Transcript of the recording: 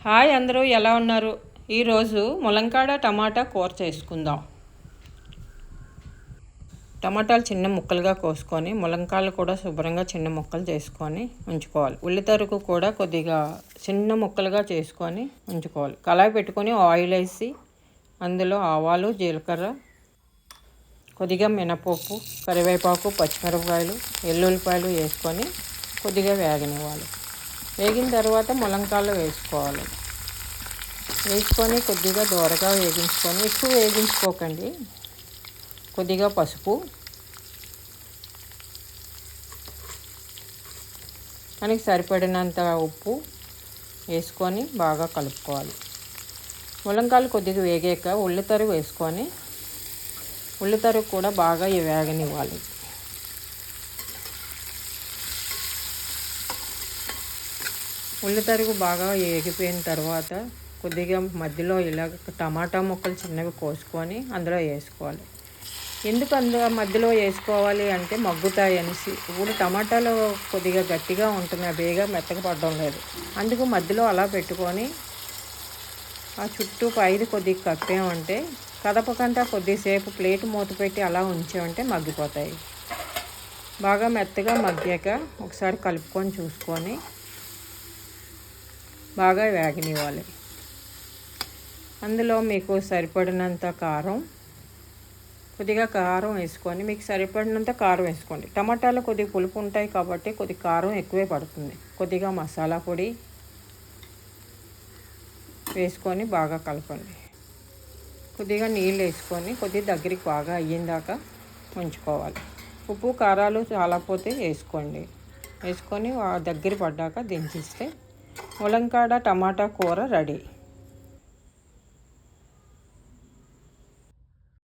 Hi అందరూ ఎలా ఉన్నారు? ఈరోజు ములంకాడ టమాటా కూర చేసుకుందాం. టమాటాలు చిన్న ముక్కలుగా కోసుకొని ములంకాయలు కూడా శుభ్రంగా చిన్న ముక్కలు చేసుకొని ఉంచుకోవాలి. ఉల్లి తరుగు కూడా కొద్దిగా చిన్న ముక్కలుగా చేసుకొని ఉంచుకోవాలి. కళాయి పెట్టుకొని ఆయిల్ వేసి అందులో ఆవాలు, జీలకర్ర, కొద్దిగా మినపప్పు, కరివేపాకు, పచ్చిమిరపకాయలు, ఎల్లుల్లిపాయలు వేసుకొని కొద్దిగా వేగనివ్వాలి. వేగిన తర్వాత ములంకాయలు వేసుకోవాలి. వేసుకొని కొద్దిగా దూరగా వేగించుకొని, ఎక్కువ వేగించుకోకండి. కొద్దిగా పసుపు, మనకి సరిపడినంత ఉప్పు వేసుకొని బాగా కలుపుకోవాలి. ములంకాయలు కొద్దిగా వేగాక ఉల్లి తరుగు వేసుకొని ఉల్లి తరుగు కూడా బాగా వేగనివ్వాలి. ఉల్లి తరుగు బాగా వేగిపోయిన తర్వాత కొద్దిగా మధ్యలో ఇలా టమాటా ముక్కలు చిన్నవి కోసుకొని అందులో వేసుకోవాలి. ఎందుకు అందులో మధ్యలో వేసుకోవాలి అంటే మగ్గుతాయి అనేసి. ఇప్పుడు టమాటాలు కొద్దిగా గట్టిగా ఉంటున్నాయి, బేగా మెత్తగా పడడం లేదు. అందుకు మధ్యలో అలా పెట్టుకొని ఆ చుట్టూ పైది కొద్దిగా కప్పామంటే కదపకుండా కొద్దిసేపు ప్లేట్ మూత పెట్టి అలా ఉంచామంటే మగ్గిపోతాయి. బాగా మెత్తగా మగ్గాక ఒకసారి కలుపుకొని చూసుకొని బాగా వేగనివ్వాలి. అందులో మీకు సరిపడినంత కారం, కొద్దిగా కారం వేసుకొని మీకు సరిపడినంత కారం వేసుకోండి. టమాటాలు కొద్దిగా పులుపు ఉంటాయి కాబట్టి కొద్దిగా కారం ఎక్కువే పడుతుంది. కొద్దిగా మసాలా పొడి వేసుకొని బాగా కలపండి. కొద్దిగా నీళ్ళు వేసుకొని కొద్దిగా దగ్గరికి బాగా అయ్యిందాకా ఉంచుకోవాలి. ఉప్పు కారాలు చాలకపోతే వేసుకోండి. వేసుకొని దగ్గర పడ్డాక దించిస్తే ములంకాడ టమాటా కూర రెడీ.